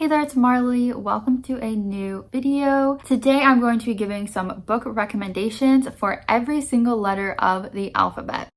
Hey there, it's Marley. Welcome to a new video. Today I'm going to be giving some book recommendations for every single letter of the alphabet.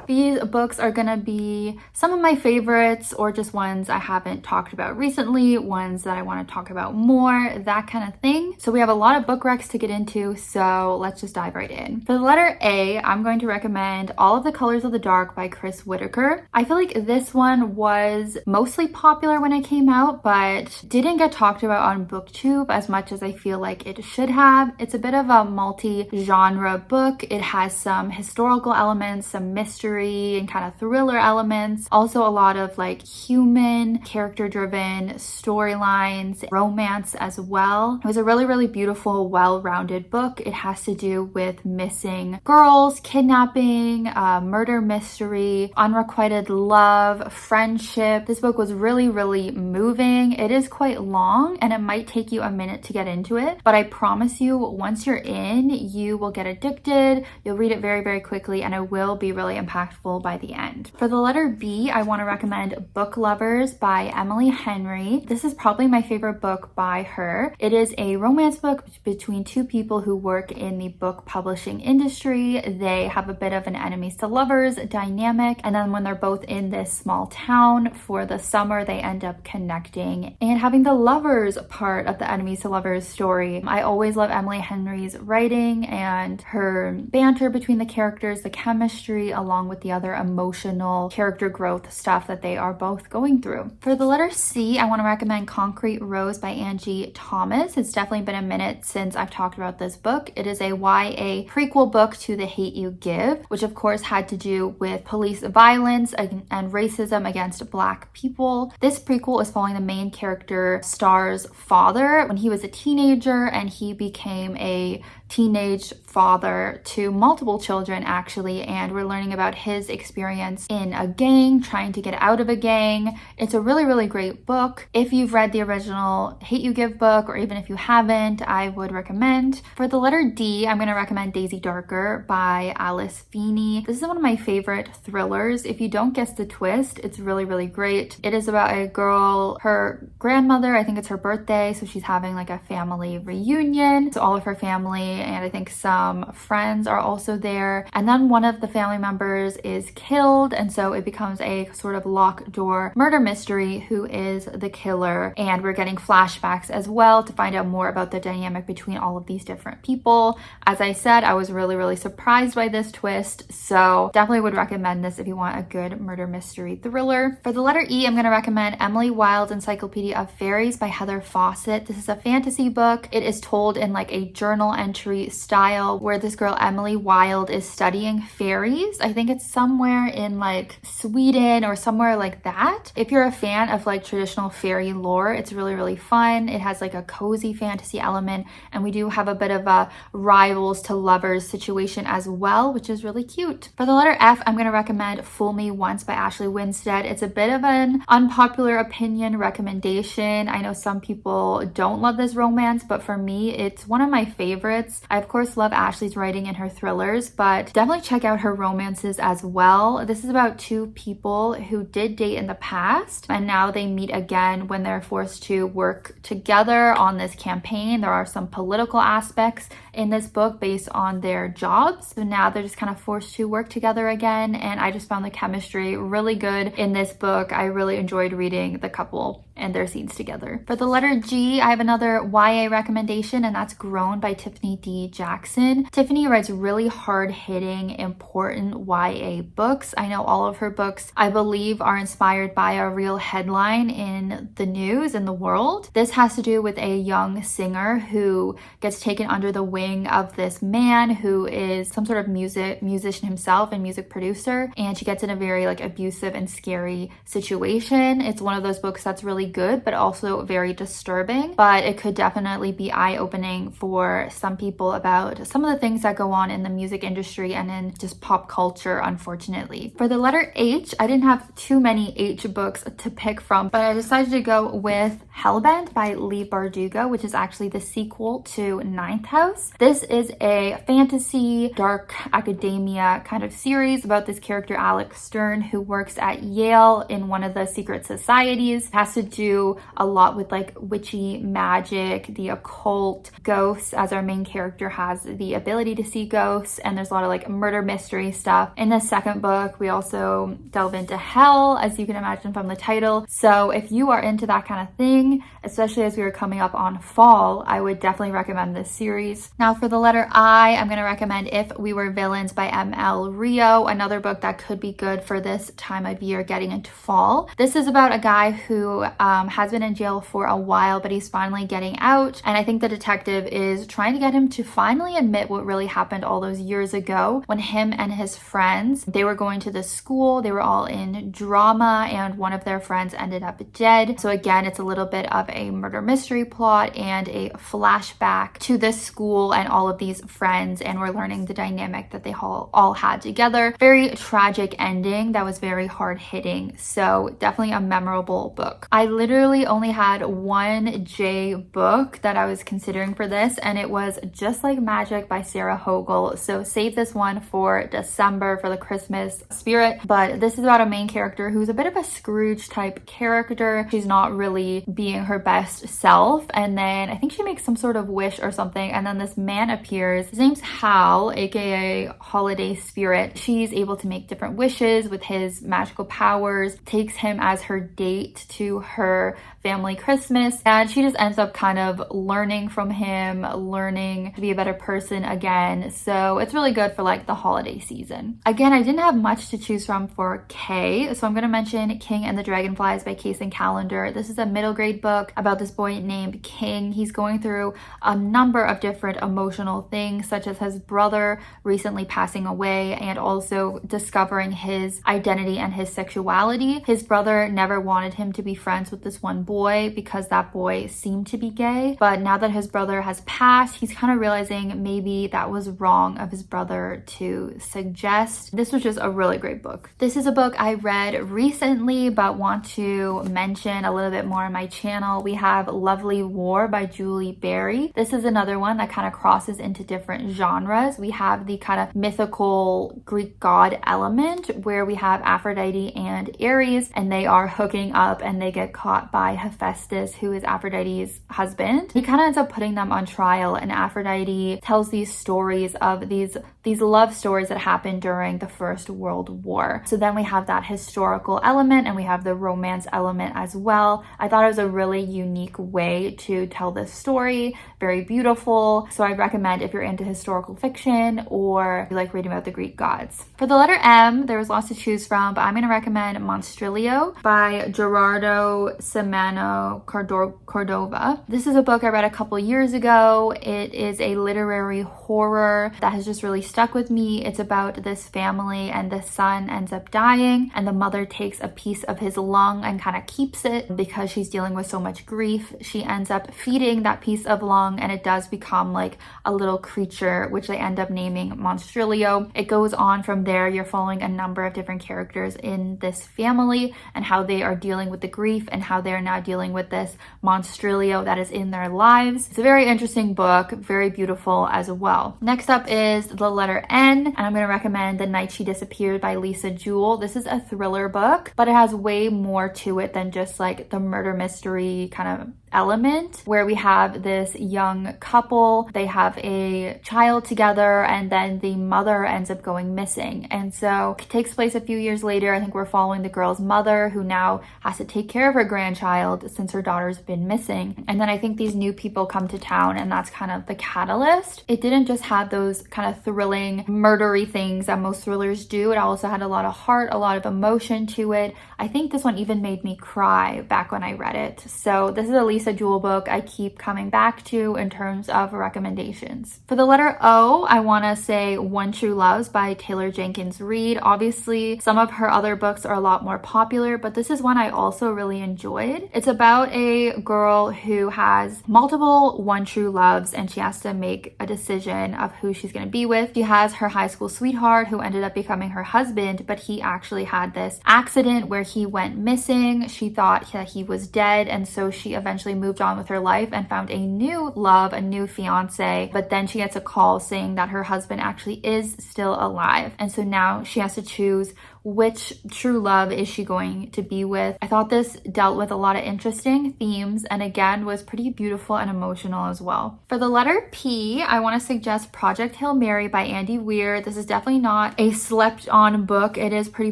These books are gonna be some of my favorites or just ones I haven't talked about recently, ones that I want to talk about more, that kind of thing. So we have a lot of book recs to get into, so let's just dive right in. For the letter A, I'm going to recommend All of the Colors of the Dark by Chris Whitaker. I feel like this one was mostly popular when it came out, but didn't get talked about on BookTube as much as I feel like it should have. It's a bit of a multi-genre book. It has some historical elements, some mystery and kind of thriller elements, also a lot of like human character driven storylines, romance as well. It was a really beautiful, well-rounded book. It has to do with missing girls, kidnapping, murder mystery, unrequited love, friendship. This book was really moving. It is quite long and it might take you a minute to get into it, but I promise you, once you're in, you will get addicted. You'll read it very quickly and it will be really impactful by the end. For the letter B, I want to recommend Book Lovers by Emily Henry. This is probably my favorite book by her. It is a romance book between two people who work in the book publishing industry. They have a bit of an enemies to lovers dynamic, and then when they're both in this small town for the summer, they end up connecting and having the lovers part of the enemies to lovers story. I always love Emily Henry's writing and her banter between the characters, the chemistry, along with the other emotional character growth stuff that they are both going through. For the letter C, I want to recommend Concrete Rose by Angie Thomas. It's definitely been a minute since I've talked about this book. It is a YA prequel book to The Hate U Give, which of course had to do with police violence and racism against Black people. This prequel is following the main character Star's father when he was a teenager, and he became a teenage father to multiple children actually, and we're learning about his experience in a gang, trying to get out of a gang. It's a really great book. If you've read the original Hate U Give book, or even if you haven't, I would recommend. For the letter D, I'm going to recommend Daisy Darker by Alice Feeney. This is one of my favorite thrillers. If you don't guess the twist, it's really great. It is about a girl, her grandmother, I think it's her birthday, so she's having like a family reunion. So all of her family and I think some friends are also there, and then one of the family members is killed, and so it becomes a sort of locked door murder mystery. Who is the killer? And we're getting flashbacks as well to find out more about the dynamic between all of these different people. As I said, I was really surprised by this twist, so definitely would recommend this if you want a good murder mystery thriller. For the letter E, I'm going to recommend Emily Wilde's Encyclopedia of Fairies by Heather Fawcett. This is a fantasy book. It is told in like a journal entry style where this girl Emily Wilde is studying fairies. I think it's somewhere in like Sweden or somewhere like that. If you're a fan of like traditional fairy lore, it's really fun. It has like a cozy fantasy element, and we do have a bit of a rivals to lovers situation as well, which is really cute. For the letter F, I'm going to recommend Fool Me Once by Ashley Winstead. It's a bit of an unpopular opinion recommendation. I know some people don't love this romance, but for me, it's one of my favorites. I of course love Ashley's writing and her thrillers, but definitely check out her romances as well. This is about two people who did date in the past, and now they meet again when they're forced to work together on this campaign. There are some political aspects in this book based on their jobs, so now they're just kind of forced to work together again, and I just found the chemistry really good in this book. I really enjoyed reading the couple and their scenes together. For the letter G, I have another YA recommendation, and that's Grown by Tiffany D. Jackson. Tiffany writes really hard-hitting, important YA books. I know all of her books, I believe, are inspired by a real headline in the news in the world. This has to do with a young singer who gets taken under the wing of this man who is some sort of musician himself and music producer, and she gets in a very like abusive and scary situation. It's one of those books that's really good but also very disturbing, but it could definitely be eye-opening for some people about some of the things that go on in the music industry and in just pop culture, unfortunately. For the letter H, I didn't have too many H books to pick from, but I decided to go with Hellbent by Leigh Bardugo, which is actually the sequel to Ninth House. This is a fantasy, dark academia kind of series about this character Alex Stern, who works at Yale in one of the secret societies. It has to do a lot with like witchy magic, the occult, ghosts, as our main character has the ability to see ghosts, and there's a lot of like murder mystery stuff. In the second book, we also delve into hell, as you can imagine from the title. So if you are into that kind of thing, especially as we are coming up on fall, I would definitely recommend this series. Now for the letter I, I'm going to recommend If We Were Villains by M.L. Rio, another book that could be good for this time of year getting into fall. This is about a guy who has been in jail for a while, but he's finally getting out, and I think the detective is trying to get him to finally admit what really happened all those years ago when him and his friends, they were going to this school, they were all in drama, and one of their friends ended up dead. So again, it's a little bit of a murder mystery plot and a flashback to this school and all of these friends, and we're learning the dynamic that they all had together. Very tragic ending that was very hard hitting, so definitely a memorable book. I literally only had one J book that I was considering for this, and it was Just Like Magic by Sarah Hogel, so save this one for December for the Christmas spirit. But this is about a main character who's a bit of a Scrooge type character. She's not really being her best self, and then I think she makes some sort of wish or something, and then this man appears. His name's Hal, aka Holiday Spirit. She's able to make different wishes with his magical powers, takes him as her date to her family Christmas, and she just ends up kind of learning from him, learning to be a better person again. So it's really good for like the holiday season. Again, I didn't have much to choose from for K, so I'm going to mention King and the Dragonflies by Kaysen Callender. This is a middle grade book about this boy named King. He's going through a number of different emotional things, such as his brother recently passing away and also discovering his identity and his sexuality. His brother never wanted him to be friends with this one boy because that boy seemed to be gay, but now that his brother has passed, he's kind of realizing maybe that was wrong of his brother to suggest. This was just a really great book. This is a book I read recently but want to mention a little bit more on my channel. We have Lovely War by Julie Berry. This is another one that kind of crosses into different genres. We have the kind of mythical Greek god element where we have Aphrodite and Ares, and they are hooking up and they get caught by Hephaestus, who is Aphrodite's husband. He kind of ends up putting them on trial, and Aphrodite tells these stories of these love stories that happened during the First World War. So then we have that historical element and we have the romance element as well. I thought it was a really unique way to tell this story, very beautiful. So I'd recommend if you're into historical fiction or you like reading about the Greek gods. For the letter M, there was lots to choose from, but I'm going to recommend Monstrilio by Gerardo Semano Cordova. This is a book I read a couple years ago. It is a literary horror that has just really stuck with me. It's about this family, and the son ends up dying, and the mother takes a piece of his lung and kind of keeps it because she's dealing with so much grief. She ends up feeding that piece of lung, and it does become like a little creature, which they end up naming Monstrilio. It goes on from there. You're following a number of different characters in this family and how they are dealing with the grief and how they're now dealing with this Monstrilio that is in their lives. It's a very interesting book, very beautiful as well. Next up is the letter N, and I'm going to recommend The Night She Disappeared by Lisa Jewell. This is a thriller book, but it has way more to it than just like the murder mystery kind of element, where we have this young couple, they have a child together, and then the mother ends up going missing. And so it takes place a few years later. I think we're following the girl's mother, who now has to take care of her grandchild since her daughter's been missing. And then I think these new people come to town, and that's kind of the catalyst. It didn't just have those kind of thrilling murdery things that most thrillers do. It also had a lot of heart, a lot of emotion to it. I think this one even made me cry back when I read it. So this is a Lisa Jewell book I keep coming back to in terms of recommendations. For the letter O, I want to say One True Loves by Taylor Jenkins Reid. Obviously, some of her other books are a lot more popular, but this is one I also really enjoyed. It's about a girl who has multiple one true loves, and she has to make a decision of who she's going to be with. She has her high school sweetheart who ended up becoming her husband, but he actually had this accident where he went missing. She thought that he was dead, and so she eventually moved on with her life and found a new love, a new fiance. But then she gets a call saying that her husband actually is still alive, and so now she has to choose which true love is she going to be with. I thought this dealt with a lot of interesting themes and again was pretty beautiful and emotional as well. For the letter P, I want to suggest Project Hail Mary by Andy Weir. This is definitely not a slept on book. It is pretty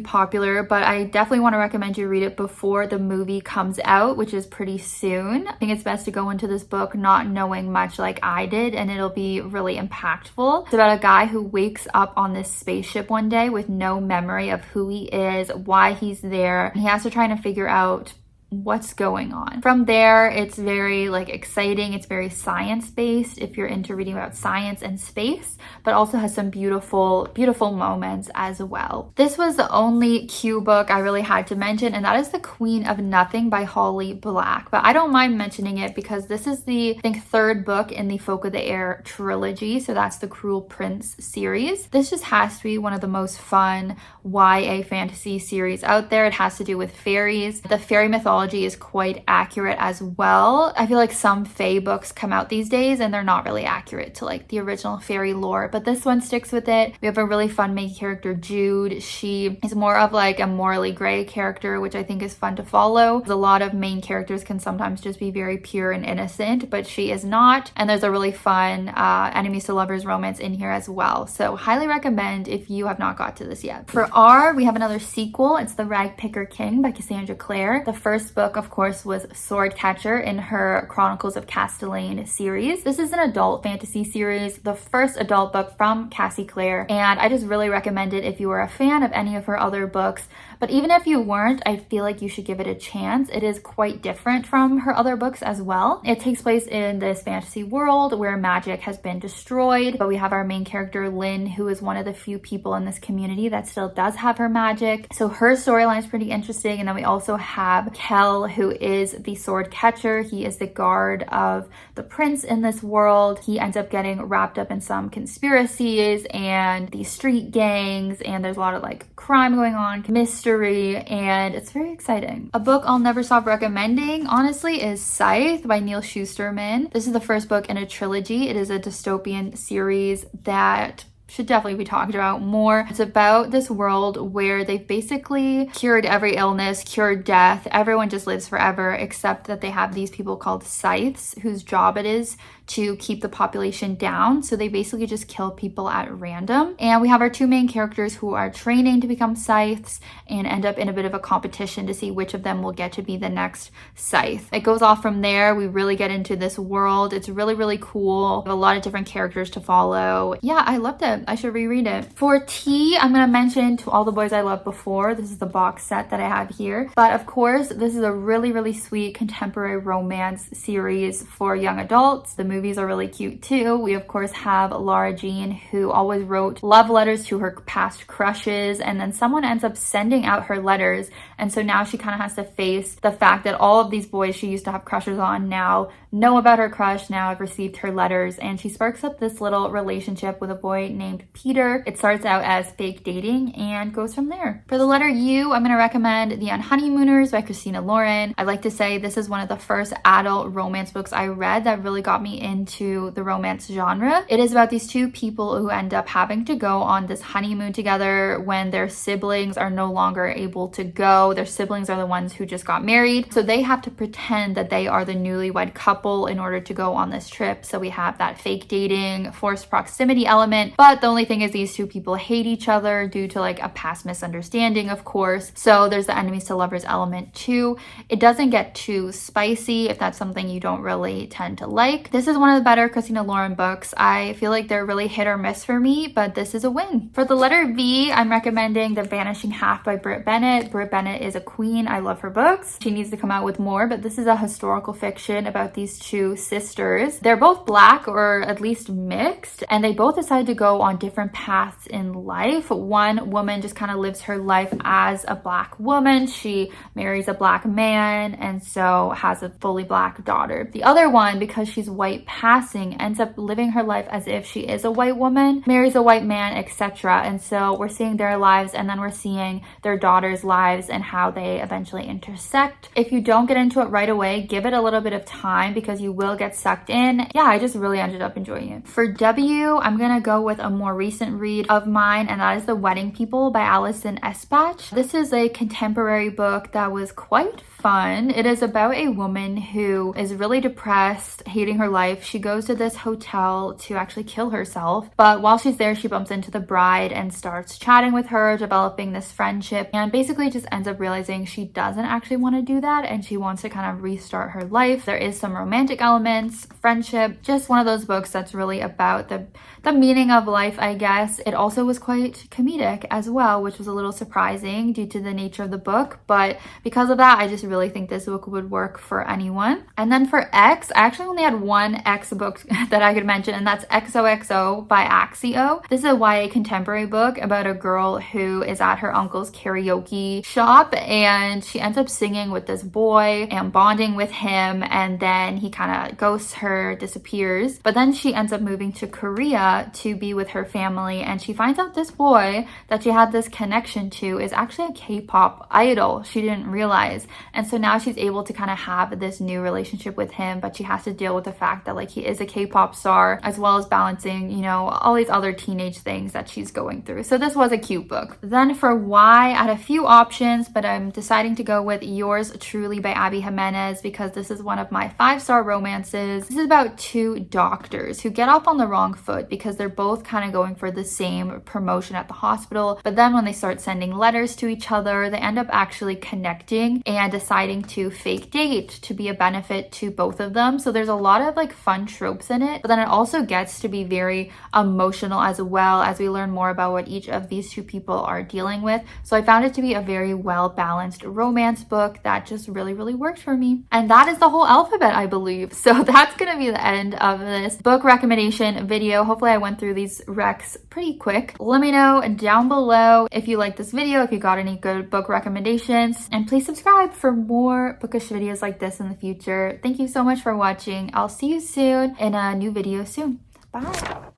popular, but I definitely want to recommend you read it before the movie comes out, which is pretty soon. I think it's best to go into this book not knowing much like I did, and it'll be really impactful. It's about a guy who wakes up on this spaceship one day with no memory of who he is, why he's there, and he has to try to figure out what's going on. From there, it's very like exciting. It's very science-based if you're into reading about science and space, but also has some beautiful moments as well. This was the only Q book I really had to mention, and that is The Queen of Nothing by Holly Black. But I don't mind mentioning it because this is the, I think, third book in the Folk of the Air trilogy. So that's the Cruel Prince series. This just has to be one of the most fun YA fantasy series out there. It has to do with fairies. The fairy mythology is quite accurate as well. I feel like some fae books come out these days and they're not really accurate to like the original fairy lore, but this one sticks with it. We have a really fun main character, Jude. She is more of like a morally gray character, which I think is fun to follow. A lot of main characters can sometimes just be very pure and innocent, but she is not. And there's a really fun enemies to lovers romance in here as well. So highly recommend if you have not got to this yet. For R, we have another sequel. It's The Rag Picker King by Cassandra Clare. The first book, of course, was Swordcatcher in her Chronicles of Castellane series. This is an adult fantasy series, the first adult book from Cassie Clare, and I just really recommend it if you are a fan of any of her other books. But even if you weren't, I feel like you should give it a chance. It is quite different from her other books as well. It takes place in this fantasy world where magic has been destroyed, but we have our main character, Lynn, who is one of the few people in this community that still does have her magic. So her storyline is pretty interesting. And then we also have Kel, who is the sword catcher. He is the guard of the prince in this world. He ends up getting wrapped up in some conspiracies and these street gangs, and there's a lot of like crime going on, mystery, and it's very exciting. A book I'll never stop recommending, honestly, is Scythe by Neil Shusterman. This is the first book in a trilogy. It is a dystopian series that should definitely be talked about more. It's about this world where they've basically cured every illness, cured death. Everyone just lives forever, except that they have these people called scythes whose job it is to keep the population down. So they basically just kill people at random. And we have our two main characters who are training to become scythes and end up in a bit of a competition to see which of them will get to be the next scythe. It goes off from there. We really get into this world. It's really, really cool. We have a lot of different characters to follow. Yeah, I loved it. I should reread it. For T, I'm going to mention To All the Boys I Loved Before. This is the box set that I have here. But of course, this is a really, really sweet contemporary romance series for young adults. The movies are really cute too. We of course have Laura Jean, who always wrote love letters to her past crushes, and then someone ends up sending out her letters, and so now she kind of has to face the fact that all of these boys she used to have crushes on now know about her crush, now have received her letters, and she sparks up this little relationship with a boy named Peter. It starts out as fake dating and goes from there. For the letter U, I'm going to recommend The Unhoneymooners by Christina Lauren. I like to say this is one of the first adult romance books I read that really got me into the romance genre. It is about these two people who end up having to go on this honeymoon together when their siblings are no longer able to go. Their siblings are the ones who just got married, so they have to pretend that they are the newlywed couple in order to go on this trip. So we have that fake dating, forced proximity element, but the only thing is these two people hate each other due to like a past misunderstanding, of course. So there's the enemies to lovers element too. It doesn't get too spicy if that's something you don't really tend to like. This is one of the better Christina Lauren books. I feel like they're really hit or miss for me, but this is a win. For the letter V, I'm recommending The Vanishing Half by Britt Bennett. Britt Bennett is a queen. I love her books. She needs to come out with more, but this is a historical fiction about these two sisters. They're both Black, or at least mixed, and they both decide to go on different paths in life. One woman just kind of lives her life as a Black woman. She marries a Black man and so has a fully Black daughter. The other one, because she's white passing, ends up living her life as if she is a white woman, marries a white man, etc. And so we're seeing their lives, and then we're seeing their daughters' lives and how they eventually intersect. If you don't get into it right away, give it a little bit of time because you will get sucked in. Yeah, I just really ended up enjoying it. For W, I'm gonna go with A more recent read of mine, and that is The Wedding People by Alison Espach. This is a contemporary book that was quite fun. It is about a woman who is really depressed, hating her life. She goes to this hotel to actually kill herself, but while she's there, she bumps into the bride and starts chatting with her, developing this friendship, and basically just ends up realizing she doesn't actually want to do that and she wants to kind of restart her life. There is some romantic elements, friendship, just one of those books that's really about the meaning of life, I guess. It also was quite comedic as well, which was a little surprising due to the nature of the book, but because of that, I just really think this book would work for anyone. And then for X, I actually only had one X book that I could mention, and that's XOXO by Axio. This is a YA contemporary book about a girl who is at her uncle's karaoke shop, and she ends up singing with this boy and bonding with him, and then he kind of ghosts her, disappears. But then she ends up moving to Korea to be with her family, and she finds out this boy that she had this connection to is actually a K-pop idol. She didn't realize. And so now she's able to kind of have this new relationship with him, but she has to deal with the fact that like he is a K-pop star, as well as balancing, you know, all these other teenage things that she's going through. So this was a cute book. Then for Y, I had a few options, but I'm deciding to go with Yours Truly by Abby Jimenez because this is one of my 5-star romances. This is about two doctors who get off on the wrong foot because they're both kind of going for the same promotion at the hospital, but then when they start sending letters to each other, they end up actually connecting and deciding to fake date to be a benefit to both of them. So there's a lot of like fun tropes in it, but then it also gets to be very emotional as well as we learn more about what each of these two people are dealing with. So I found it to be a very well balanced romance book that just really worked for me. And that is the whole alphabet, I believe. So that's gonna be the end of this book recommendation video. Hopefully I went through these recs pretty quick. Let me know down below if you like this video, if you got any good book recommendations, and please subscribe for more bookish videos like this in the future. Thank you so much for watching. I'll see you soon in a new video soon. Bye.